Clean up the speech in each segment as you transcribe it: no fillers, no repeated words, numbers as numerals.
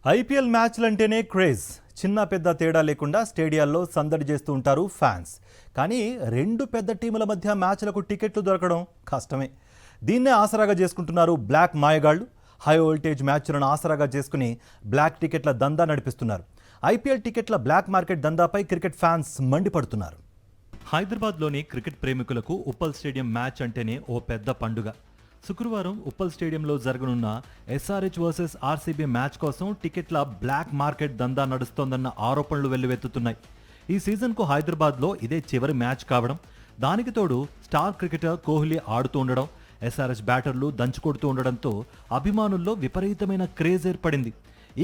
IPL మ్యాచ్లంటేనే craze. చిన్న పెద్ద తేడా లేకుండా స్టేడియాల్లో సందడి చేస్తూ ఉంటారు ఫ్యాన్స్. కానీ రెండు పెద్ద టీముల మధ్య మ్యాచ్లకు టికెట్లు దొరకడం కష్టమే. దీన్నే ఆసరాగా చేసుకుంటున్నారు బ్లాక్ మాయగాళ్లు. హై వోల్టేజ్ మ్యాచ్లను ఆసరాగా చేసుకుని బ్లాక్ టికెట్ల దందా నడిపిస్తున్నారు. ఐపీఎల్ టికెట్ల బ్లాక్ మార్కెట్ దందాపై క్రికెట్ ఫ్యాన్స్ మండిపడుతున్నారు. హైదరాబాద్లోని క్రికెట్ ప్రేమికులకు ఉప్పల్ స్టేడియం మ్యాచ్ అంటేనే ఓ పెద్ద పండుగ. శుక్రవారం ఉప్పల్ స్టేడియంలో జరగనున్న ఎస్ఆర్హెచ్ వర్సెస్ ఆర్సీబీ మ్యాచ్ కోసం టికెట్ల బ్లాక్ మార్కెట్ దందా నడుస్తోందన్న ఆరోపణలు వెల్లువెత్తుతున్నాయి. ఈ సీజన్కు హైదరాబాద్లో ఇదే చివరి మ్యాచ్ కావడం, దానికి తోడు స్టార్ క్రికెటర్ కోహ్లీ ఆడుతూ ఉండడం, ఎస్ఆర్హెచ్ బ్యాటర్లు దంచుకొడుతూ ఉండడంతో అభిమానుల్లో విపరీతమైన క్రేజ్ ఏర్పడింది.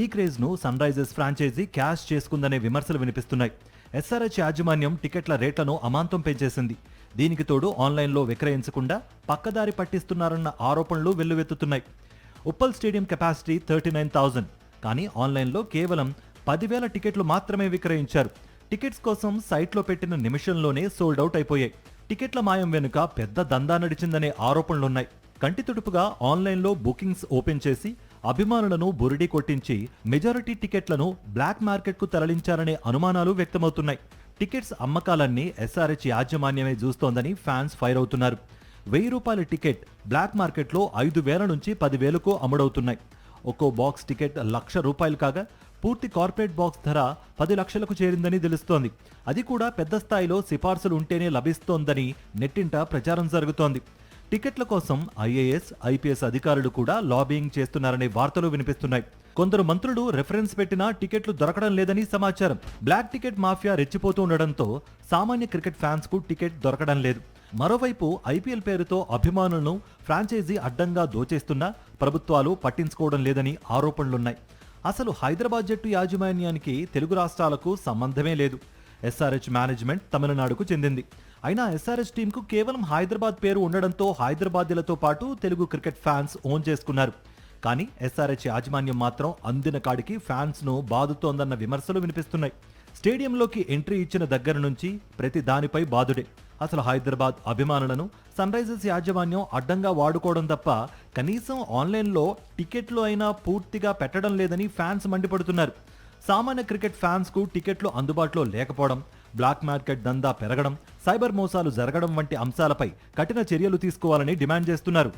ఈ క్రేజ్ను సన్ రైజర్స్ ఫ్రాంచైజీ క్యాష్ చేసుకుందనే విమర్శలు వినిపిస్తున్నాయి. ఎస్ఆర్హెచ్ యాజమాన్యం టికెట్ల రేట్లను అమాంతం పెంచేసింది. దీనికి తోడు ఆన్లైన్లో విక్రయించకుండా పక్కదారి పట్టిస్తున్నారన్న ఆరోపణలు వెల్లువెత్తుతున్నాయి. ఉప్పల్ స్టేడియం కెపాసిటీ 39,000, కానీ ఆన్లైన్లో కేవలం 10,000 టికెట్లు మాత్రమే విక్రయించారు. టికెట్స్ కోసం సైట్లో పెట్టిన నిమిషంలోనే సోల్డ్ అవుట్ అయిపోయాయి. టికెట్ల మాయం వెనుక పెద్ద దందా నడిచిందనే ఆరోపణలున్నాయి. కంటి తుడుపుగా ఆన్లైన్లో బుకింగ్స్ ఓపెన్ చేసి అభిమానులను బురిడి కొట్టించి మెజారిటీ టికెట్లను బ్లాక్ మార్కెట్కు తరలించారనే అనుమానాలు వ్యక్తమవుతున్నాయి. టికెట్స్ అమ్మకాలన్నీ ఎస్ఆర్హెచ్ యాజమాన్యమే చూస్తోందని ఫ్యాన్స్ ఫైర్ అవుతున్నారు. ₹1000 టికెట్ బ్లాక్ మార్కెట్లో 5,000 నుంచి 10,000కు అమ్ముడవుతున్నాయి. ఒక్కో బాక్స్ టికెట్ ₹1,00,000 కాగా పూర్తి కార్పొరేట్ బాక్స్ ధర 10 లక్షలకు చేరిందని తెలుస్తోంది. అది కూడా పెద్ద స్థాయిలో సిఫార్సులు ఉంటేనే లభిస్తోందని నెట్టింట ప్రచారం జరుగుతోంది. టికెట్ల కోసం ఐఏఎస్, ఐపీఎస్ అధికారులు కూడా లాబింగ్ చేస్తున్నారనే వార్తలు వినిపిస్తున్నాయి. కొందరు మంత్రులు రెఫరెన్స్ పెట్టినా టికెట్లు దొరకడం లేదని సమాచారం. బ్లాక్ టికెట్ మాఫియా రెచ్చిపోతూ ఉండడంతో సామాన్య క్రికెట్ ఫ్యాన్స్ కు టికెట్ దొరకడం లేదు. మరోవైపు ఐపీఎల్ పేరుతో అభిమానులను ఫ్రాంచైజీ అడ్డంగా దోచేస్తున్నా ప్రభుత్వాలు పట్టించుకోవడం లేదని ఆరోపణలున్నాయి. అసలు హైదరాబాద్ జట్టు యాజమాన్యానికి తెలుగు రాష్ట్రాలకు సంబంధమే లేదు. ఎస్ఆర్హెచ్ మేనేజ్మెంట్ తమిళనాడుకు చెందింది. అయినా ఎస్ఆర్హెచ్ టీంకు కేవలం హైదరాబాద్ పేరు ఉండడంతో హైదరాబాదీలతో పాటు తెలుగు క్రికెట్ ఫ్యాన్స్ ఓన్ చేసుకున్నారు. కానీ ఎస్ఆర్హెచ్ యాజమాన్యం మాత్రం అందిన కాడికి ఫ్యాన్స్ ను బాదుతోందన్న విమర్శలు వినిపిస్తున్నాయి. స్టేడియంలోకి ఎంట్రీ ఇచ్చిన దగ్గర నుంచి ప్రతి దానిపై బాదుడే. అసలు హైదరాబాద్ అభిమానులను సన్ రైజర్స్ యాజమాన్యం అడ్డంగా వాడుకోవడం తప్ప కనీసం ఆన్లైన్లో టికెట్లు అయినా పూర్తిగా పెట్టడం లేదని ఫ్యాన్స్ మండిపడుతున్నారు. సామాన్య క్రికెట్ ఫ్యాన్స్ కు టికెట్లు అందుబాటులో లేకపోవడం, బ్లాక్ మార్కెట్ దందా పెరగడం, సైబర్ మోసాలు జరగడం వంటి అంశాలపై కఠిన చర్యలు తీసుకోవాలని డిమాండ్ చేస్తున్నారు.